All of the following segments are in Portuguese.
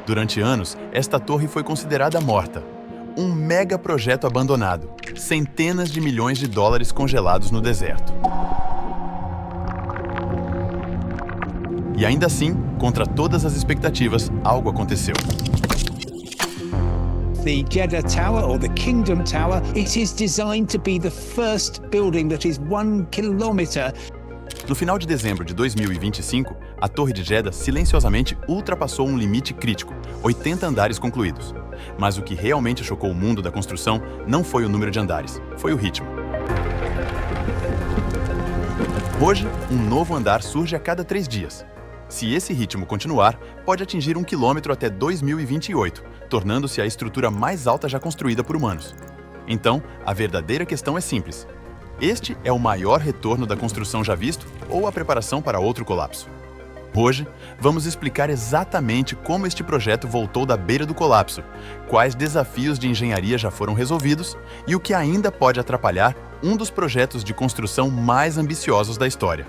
Durante anos, esta torre foi considerada morta. Um mega projeto abandonado, centenas de milhões de dólares congelados no deserto. E ainda assim, contra todas as expectativas, algo aconteceu. The Jeddah Tower, or the Kingdom Tower, it is designed to be the first building that is 1 kilometer. No final de dezembro de 2025, a Torre de Jeddah silenciosamente ultrapassou um limite crítico, 80 andares concluídos. Mas o que realmente chocou o mundo da construção não foi o número de andares, foi o ritmo. Hoje, um novo andar surge a cada 3 dias. Se esse ritmo continuar, pode atingir 1 quilômetro até 2028, tornando-se a estrutura mais alta já construída por humanos. Então, a verdadeira questão é simples. Este é o maior retorno da construção já visto ou a preparação para outro colapso? Hoje, vamos explicar exatamente como este projeto voltou da beira do colapso, quais desafios de engenharia já foram resolvidos e o que ainda pode atrapalhar um dos projetos de construção mais ambiciosos da história.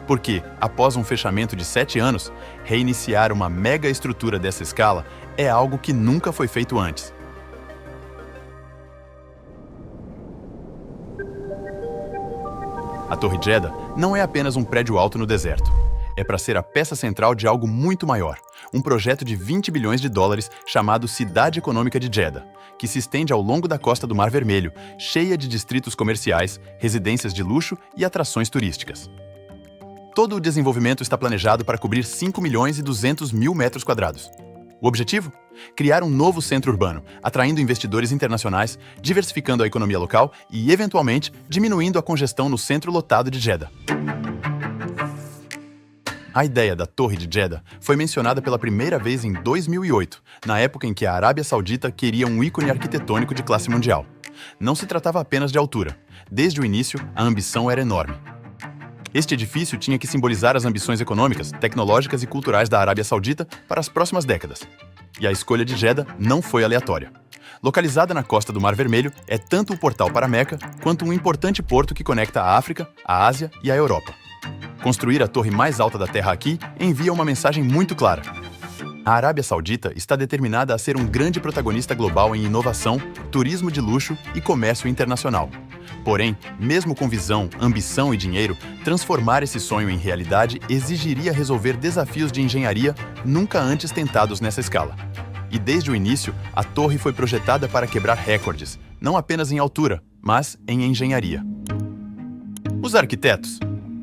Porque, após um fechamento de 7 anos, reiniciar uma mega estrutura dessa escala é algo que nunca foi feito antes. A Torre Jeddah não é apenas um prédio alto no deserto. É para ser a peça central de algo muito maior, um projeto de 20 bilhões de dólares chamado Cidade Econômica de Jeddah, que se estende ao longo da costa do Mar Vermelho, cheia de distritos comerciais, residências de luxo e atrações turísticas. Todo o desenvolvimento está planejado para cobrir 5 milhões e 200 mil metros quadrados. O objetivo? Criar um novo centro urbano, atraindo investidores internacionais, diversificando a economia local e, eventualmente, diminuindo a congestão no centro lotado de Jeddah. A ideia da Torre de Jeddah foi mencionada pela primeira vez em 2008, na época em que a Arábia Saudita queria um ícone arquitetônico de classe mundial. Não se tratava apenas de altura. Desde o início, a ambição era enorme. Este edifício tinha que simbolizar as ambições econômicas, tecnológicas e culturais da Arábia Saudita para as próximas décadas. E a escolha de Jeddah não foi aleatória. Localizada na costa do Mar Vermelho, é tanto o portal para Meca quanto um importante porto que conecta a África, a Ásia e a Europa. Construir a torre mais alta da Terra aqui envia uma mensagem muito clara. A Arábia Saudita está determinada a ser um grande protagonista global em inovação, turismo de luxo e comércio internacional. Porém, mesmo com visão, ambição e dinheiro, transformar esse sonho em realidade exigiria resolver desafios de engenharia nunca antes tentados nessa escala. E desde o início, a torre foi projetada para quebrar recordes, não apenas em altura, mas em engenharia. Os arquitetos: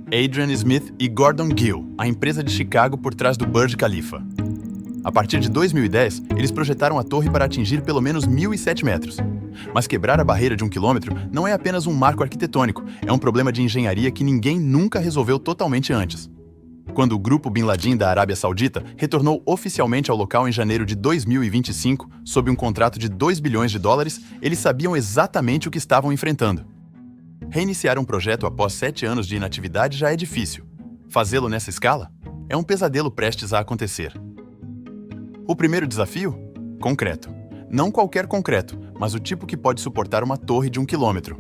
Adrian Smith e Gordon Gill, a empresa de Chicago por trás do Burj Khalifa. A partir de 2010, eles projetaram a torre para atingir pelo menos 1.007 metros. Mas quebrar a barreira de 1 quilômetro não é apenas um marco arquitetônico, é um problema de engenharia que ninguém nunca resolveu totalmente antes. Quando o grupo Bin Laden da Arábia Saudita retornou oficialmente ao local em janeiro de 2025, sob um contrato de 2 bilhões de dólares, eles sabiam exatamente o que estavam enfrentando. Reiniciar um projeto após 7 anos de inatividade já é difícil. Fazê-lo nessa escala? É um pesadelo prestes a acontecer. O primeiro desafio? Concreto. Não qualquer concreto, mas o tipo que pode suportar uma torre de 1 quilômetro.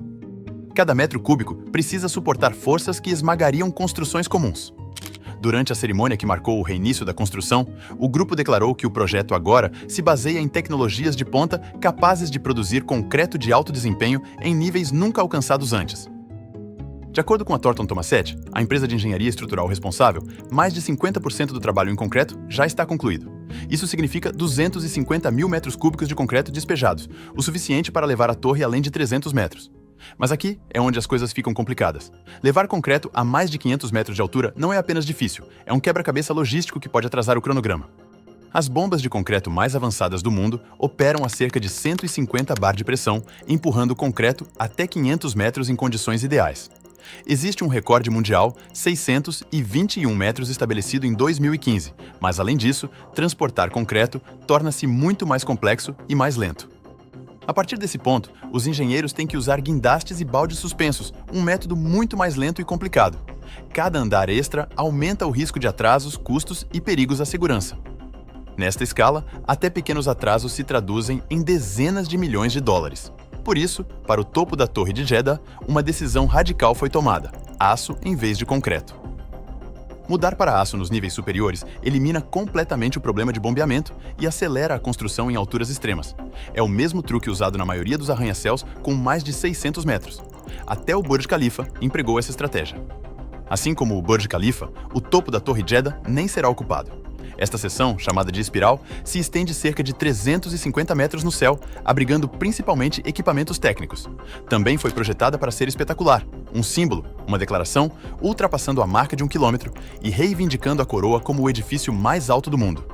Cada metro cúbico precisa suportar forças que esmagariam construções comuns. Durante a cerimônia que marcou o reinício da construção, o grupo declarou que o projeto agora se baseia em tecnologias de ponta capazes de produzir concreto de alto desempenho em níveis nunca alcançados antes. De acordo com a Thornton Tomasetti, a empresa de engenharia estrutural responsável, mais de 50% do trabalho em concreto já está concluído. Isso significa 250 mil metros cúbicos de concreto despejados, o suficiente para levar a torre além de 300 metros. Mas aqui é onde as coisas ficam complicadas. Levar concreto a mais de 500 metros de altura não é apenas difícil, é um quebra-cabeça logístico que pode atrasar o cronograma. As bombas de concreto mais avançadas do mundo operam a cerca de 150 bar de pressão, empurrando concreto até 500 metros em condições ideais. Existe um recorde mundial, 621 metros, estabelecido em 2015, mas além disso, transportar concreto torna-se muito mais complexo e mais lento. A partir desse ponto, os engenheiros têm que usar guindastes e baldes suspensos, um método muito mais lento e complicado. Cada andar extra aumenta o risco de atrasos, custos e perigos à segurança. Nesta escala, até pequenos atrasos se traduzem em dezenas de milhões de dólares. Por isso, para o topo da Torre de Jeddah, uma decisão radical foi tomada: aço em vez de concreto. Mudar para aço nos níveis superiores elimina completamente o problema de bombeamento e acelera a construção em alturas extremas. É o mesmo truque usado na maioria dos arranha-céus com mais de 600 metros. Até o Burj Khalifa empregou essa estratégia. Assim como o Burj Khalifa, o topo da Torre Jeddah nem será ocupado. Esta seção, chamada de espiral, se estende cerca de 350 metros no céu, abrigando principalmente equipamentos técnicos. Também foi projetada para ser espetacular, um símbolo, uma declaração, ultrapassando a marca de 1 quilômetro e reivindicando a coroa como o edifício mais alto do mundo.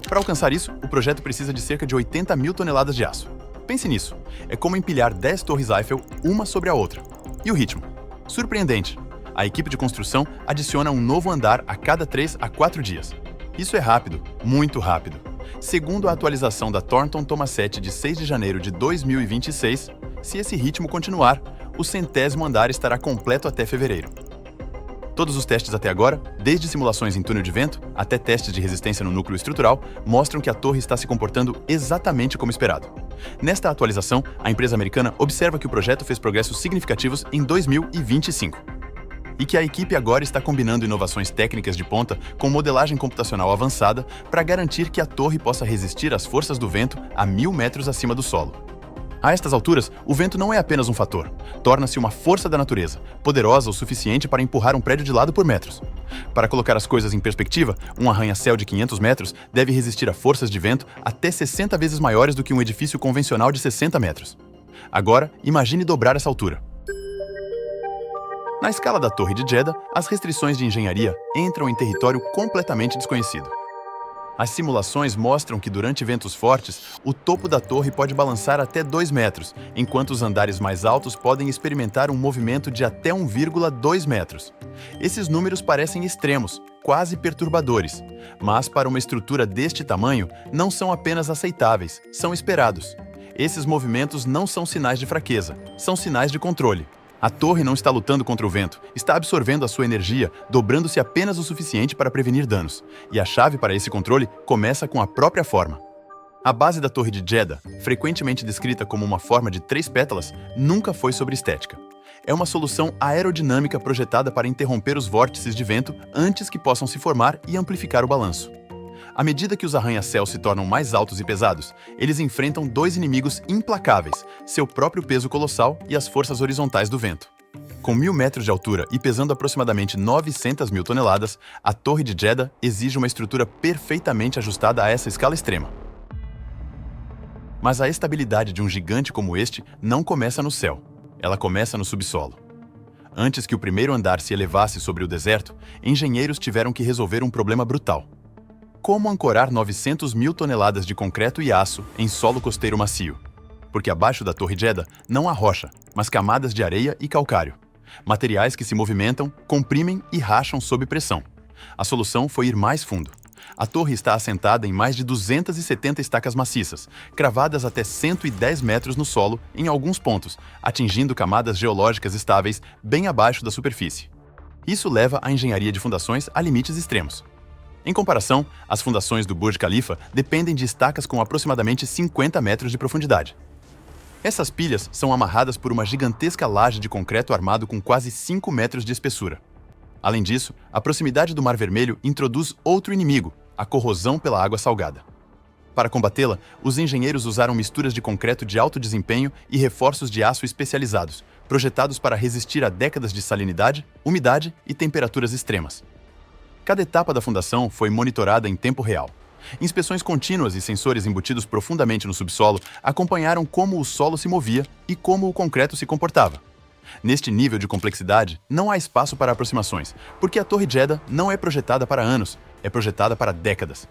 Para alcançar isso, o projeto precisa de cerca de 80 mil toneladas de aço. Pense nisso, é como empilhar 10 torres Eiffel, uma sobre a outra. E o ritmo? Surpreendente! A equipe de construção adiciona um novo andar a cada 3 a 4 dias. Isso é rápido, muito rápido. Segundo a atualização da Thornton Tomasetti de 6 de janeiro de 2026, se esse ritmo continuar, o 100º andar estará completo até fevereiro. Todos os testes até agora, desde simulações em túnel de vento até testes de resistência no núcleo estrutural, mostram que a torre está se comportando exatamente como esperado. Nesta atualização, a empresa americana observa que o projeto fez progressos significativos em 2025. E que a equipe agora está combinando inovações técnicas de ponta com modelagem computacional avançada para garantir que a torre possa resistir às forças do vento a 1.000 metros acima do solo. A estas alturas, o vento não é apenas um fator, torna-se uma força da natureza, poderosa o suficiente para empurrar um prédio de lado por metros. Para colocar as coisas em perspectiva, um arranha-céu de 500 metros deve resistir a forças de vento até 60 vezes maiores do que um edifício convencional de 60 metros. Agora, imagine dobrar essa altura. Na escala da Torre de Jeddah, as restrições de engenharia entram em território completamente desconhecido. As simulações mostram que durante ventos fortes, o topo da torre pode balançar até 2 metros, enquanto os andares mais altos podem experimentar um movimento de até 1,2 metros. Esses números parecem extremos, quase perturbadores, mas para uma estrutura deste tamanho, não são apenas aceitáveis, são esperados. Esses movimentos não são sinais de fraqueza, são sinais de controle. A torre não está lutando contra o vento, está absorvendo a sua energia, dobrando-se apenas o suficiente para prevenir danos. E a chave para esse controle começa com a própria forma. A base da Torre de Jeddah, frequentemente descrita como uma forma de 3 pétalas, nunca foi sobre estética. É uma solução aerodinâmica projetada para interromper os vórtices de vento antes que possam se formar e amplificar o balanço. À medida que os arranha-céus se tornam mais altos e pesados, eles enfrentam 2 inimigos implacáveis, seu próprio peso colossal e as forças horizontais do vento. Com 1.000 metros de altura e pesando aproximadamente 900 mil toneladas, a Torre de Jeddah exige uma estrutura perfeitamente ajustada a essa escala extrema. Mas a estabilidade de um gigante como este não começa no céu, ela começa no subsolo. Antes que o primeiro andar se elevasse sobre o deserto, engenheiros tiveram que resolver um problema brutal. Como ancorar 900 mil toneladas de concreto e aço em solo costeiro macio? Porque abaixo da Torre Jeddah não há rocha, mas camadas de areia e calcário. Materiais que se movimentam, comprimem e racham sob pressão. A solução foi ir mais fundo. A torre está assentada em mais de 270 estacas maciças, cravadas até 110 metros no solo em alguns pontos, atingindo camadas geológicas estáveis bem abaixo da superfície. Isso leva a engenharia de fundações a limites extremos. Em comparação, as fundações do Burj Khalifa dependem de estacas com aproximadamente 50 metros de profundidade. Essas pilhas são amarradas por uma gigantesca laje de concreto armado com quase 5 metros de espessura. Além disso, a proximidade do Mar Vermelho introduz outro inimigo, a corrosão pela água salgada. Para combatê-la, os engenheiros usaram misturas de concreto de alto desempenho e reforços de aço especializados, projetados para resistir a décadas de salinidade, umidade e temperaturas extremas. Cada etapa da fundação foi monitorada em tempo real. Inspeções contínuas e sensores embutidos profundamente no subsolo acompanharam como o solo se movia e como o concreto se comportava. Neste nível de complexidade, não há espaço para aproximações, porque a Torre Jeddah não é projetada para anos, é projetada para décadas.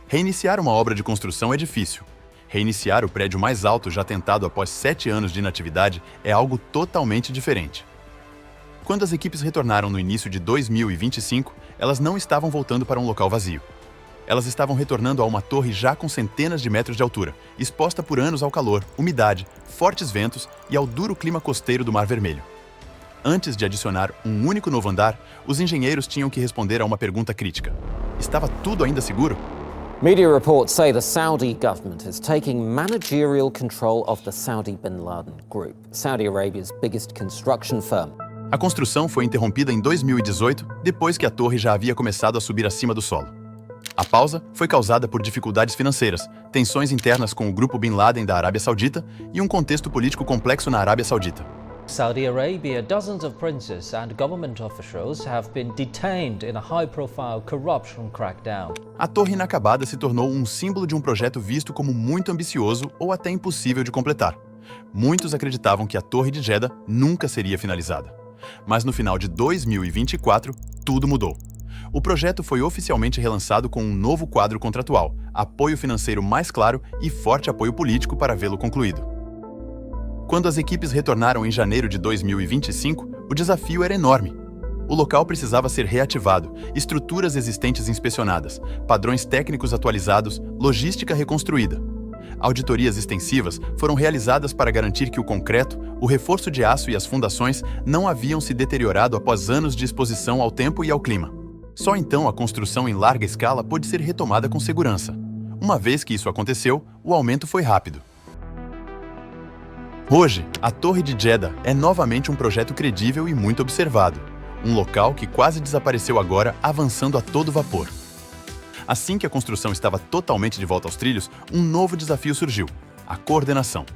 Reiniciar uma obra de construção é difícil. Reiniciar o prédio mais alto já tentado após 7 anos de inatividade é algo totalmente diferente. Quando as equipes retornaram no início de 2025, elas não estavam voltando para um local vazio. Elas estavam retornando a uma torre já com centenas de metros de altura, exposta por anos ao calor, umidade, fortes ventos e ao duro clima costeiro do Mar Vermelho. Antes de adicionar um único novo andar, os engenheiros tinham que responder a uma pergunta crítica. Estava tudo ainda seguro? Media reports say the Saudi government is taking managerial control of the Saudi Bin Laden Group, Saudi Arabia's biggest construction firm. A construção foi interrompida em 2018, depois que a torre já havia começado a subir acima do solo. A pausa foi causada por dificuldades financeiras, tensões internas com o grupo Bin Laden da Arábia Saudita e um contexto político complexo na Arábia Saudita. Saudi Arabia, dozens of princes and government officials have been detained in a high-profile corruption crackdown. A torre inacabada se tornou um símbolo de um projeto visto como muito ambicioso ou até impossível de completar. Muitos acreditavam que a Torre de Jeddah nunca seria finalizada. Mas no final de 2024, tudo mudou. O projeto foi oficialmente relançado com um novo quadro contratual, apoio financeiro mais claro e forte apoio político para vê-lo concluído. Quando as equipes retornaram em janeiro de 2025, o desafio era enorme. O local precisava ser reativado, estruturas existentes inspecionadas, padrões técnicos atualizados, logística reconstruída. Auditorias extensivas foram realizadas para garantir que o concreto, o reforço de aço e as fundações não haviam se deteriorado após anos de exposição ao tempo e ao clima. Só então a construção em larga escala pôde ser retomada com segurança. Uma vez que isso aconteceu, o aumento foi rápido. Hoje, a Torre de Jeddah é novamente um projeto credível e muito observado. Um local que quase desapareceu agora, avançando a todo vapor. Assim que a construção estava totalmente de volta aos trilhos, um novo desafio surgiu: a coordenação.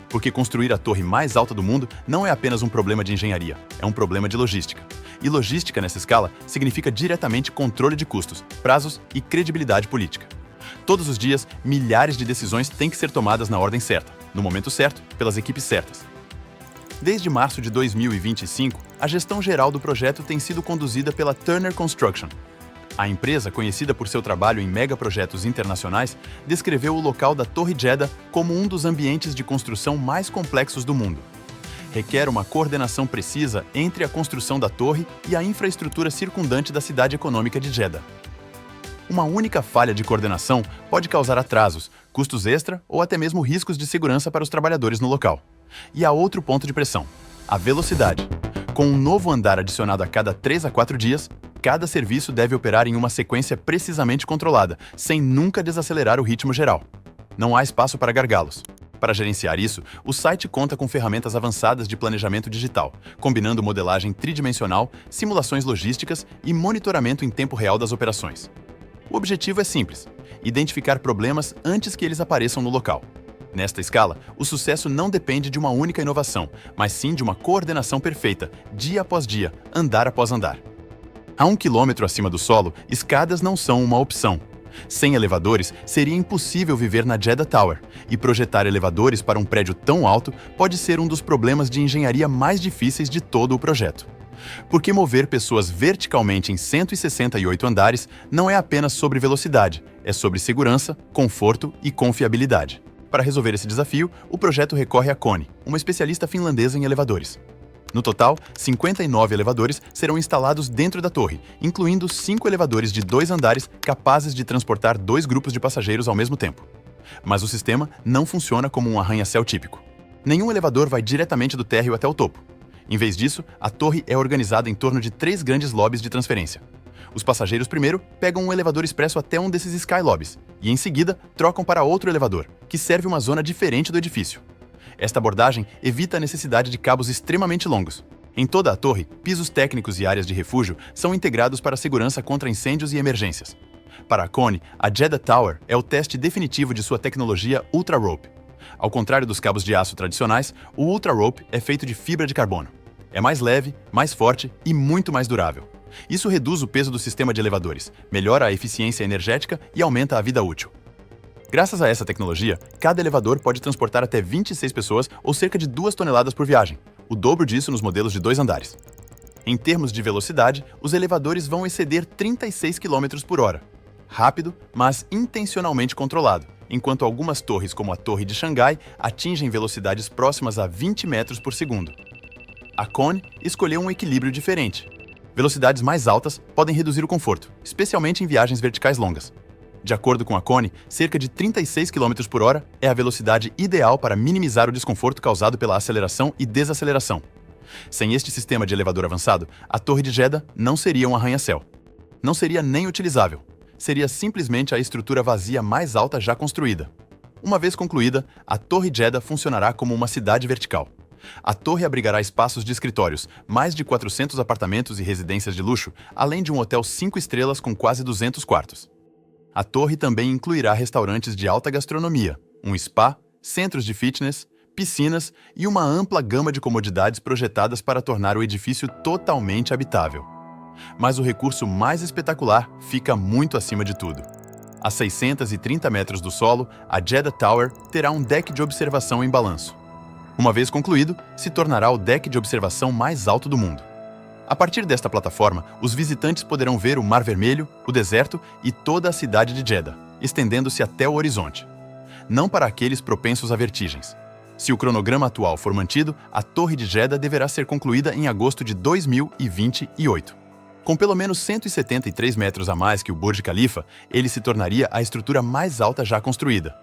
Porque construir a torre mais alta do mundo não é apenas um problema de engenharia, é um problema de logística. E logística nessa escala significa diretamente controle de custos, prazos e credibilidade política. Todos os dias, milhares de decisões têm que ser tomadas na ordem certa, no momento certo, pelas equipes certas. Desde março de 2025, a gestão geral do projeto tem sido conduzida pela Turner Construction. A empresa, conhecida por seu trabalho em megaprojetos internacionais, descreveu o local da Torre Jeddah como um dos ambientes de construção mais complexos do mundo. Requer uma coordenação precisa entre a construção da torre e a infraestrutura circundante da cidade econômica de Jeddah. Uma única falha de coordenação pode causar atrasos, custos extra ou até mesmo riscos de segurança para os trabalhadores no local. E há outro ponto de pressão: a velocidade. Com um novo andar adicionado a cada 3 a 4 dias, cada serviço deve operar em uma sequência precisamente controlada, sem nunca desacelerar o ritmo geral. Não há espaço para gargalos. Para gerenciar isso, o site conta com ferramentas avançadas de planejamento digital, combinando modelagem tridimensional, simulações logísticas e monitoramento em tempo real das operações. O objetivo é simples: identificar problemas antes que eles apareçam no local. Nesta escala, o sucesso não depende de uma única inovação, mas sim de uma coordenação perfeita, dia após dia, andar após andar. A 1 quilômetro acima do solo, escadas não são uma opção. Sem elevadores, seria impossível viver na Jeddah Tower, e projetar elevadores para um prédio tão alto pode ser um dos problemas de engenharia mais difíceis de todo o projeto. Porque mover pessoas verticalmente em 168 andares não é apenas sobre velocidade, é sobre segurança, conforto e confiabilidade. Para resolver esse desafio, o projeto recorre a Kone, uma especialista finlandesa em elevadores. No total, 59 elevadores serão instalados dentro da torre, incluindo 5 elevadores de 2 andares capazes de transportar 2 grupos de passageiros ao mesmo tempo. Mas o sistema não funciona como um arranha-céu típico. Nenhum elevador vai diretamente do térreo até o topo. Em vez disso, a torre é organizada em torno de 3 grandes lobbies de transferência. Os passageiros primeiro pegam um elevador expresso até um desses Sky Lobbies e, em seguida, trocam para outro elevador, que serve uma zona diferente do edifício. Esta abordagem evita a necessidade de cabos extremamente longos. Em toda a torre, pisos técnicos e áreas de refúgio são integrados para a segurança contra incêndios e emergências. Para a Kone, a Jeddah Tower é o teste definitivo de sua tecnologia Ultra Rope. Ao contrário dos cabos de aço tradicionais, o Ultra Rope é feito de fibra de carbono. É mais leve, mais forte e muito mais durável. Isso reduz o peso do sistema de elevadores, melhora a eficiência energética e aumenta a vida útil. Graças a essa tecnologia, cada elevador pode transportar até 26 pessoas ou cerca de 2 toneladas por viagem, o dobro disso nos modelos de 2 andares. Em termos de velocidade, os elevadores vão exceder 36 km por hora. Rápido, mas intencionalmente controlado, enquanto algumas torres, como a Torre de Xangai, atingem velocidades próximas a 20 metros por segundo. A Kone escolheu um equilíbrio diferente. Velocidades mais altas podem reduzir o conforto, especialmente em viagens verticais longas. De acordo com a Kone, cerca de 36 km por hora é a velocidade ideal para minimizar o desconforto causado pela aceleração e desaceleração. Sem este sistema de elevador avançado, a Torre de Jeddah não seria um arranha-céu. Não seria nem utilizável. Seria simplesmente a estrutura vazia mais alta já construída. Uma vez concluída, a Torre Jeddah funcionará como uma cidade vertical. A torre abrigará espaços de escritórios, mais de 400 apartamentos e residências de luxo, além de um hotel 5 estrelas com quase 200 quartos. A torre também incluirá restaurantes de alta gastronomia, um spa, centros de fitness, piscinas e uma ampla gama de comodidades projetadas para tornar o edifício totalmente habitável. Mas o recurso mais espetacular fica muito acima de tudo. A 630 metros do solo, a Jeddah Tower terá um deck de observação em balanço. Uma vez concluído, se tornará o deck de observação mais alto do mundo. A partir desta plataforma, os visitantes poderão ver o Mar Vermelho, o deserto e toda a cidade de Jeddah, estendendo-se até o horizonte. Não para aqueles propensos a vertigens. Se o cronograma atual for mantido, a Torre de Jeddah deverá ser concluída em agosto de 2028. Com pelo menos 173 metros a mais que o Burj Khalifa, ele se tornaria a estrutura mais alta já construída.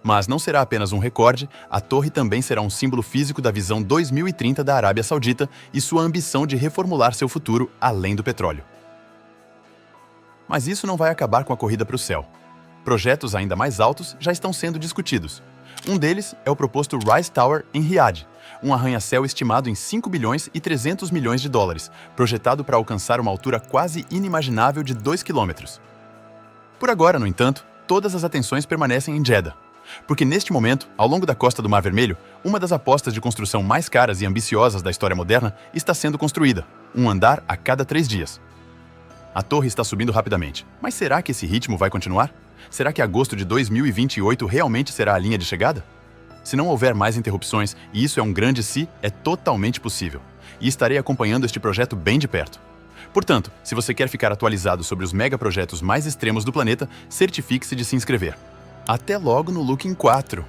Mas não será apenas um recorde, a torre também será um símbolo físico da visão 2030 da Arábia Saudita e sua ambição de reformular seu futuro além do petróleo. Mas isso não vai acabar com a corrida para o céu. Projetos ainda mais altos já estão sendo discutidos. Um deles é o proposto Rise Tower em Riad, um arranha-céu estimado em 5 bilhões e 300 milhões de dólares, projetado para alcançar uma altura quase inimaginável de 2 quilômetros. Por agora, no entanto, todas as atenções permanecem em Jeddah, porque neste momento, ao longo da costa do Mar Vermelho, uma das apostas de construção mais caras e ambiciosas da história moderna está sendo construída, um andar a cada 3 dias. A torre está subindo rapidamente, mas será que esse ritmo vai continuar? Será que agosto de 2028 realmente será a linha de chegada? Se não houver mais interrupções, e isso é um grande se, é totalmente possível. E estarei acompanhando este projeto bem de perto. Portanto, se você quer ficar atualizado sobre os megaprojetos mais extremos do planeta, certifique-se de se inscrever. Até logo no Looking 4!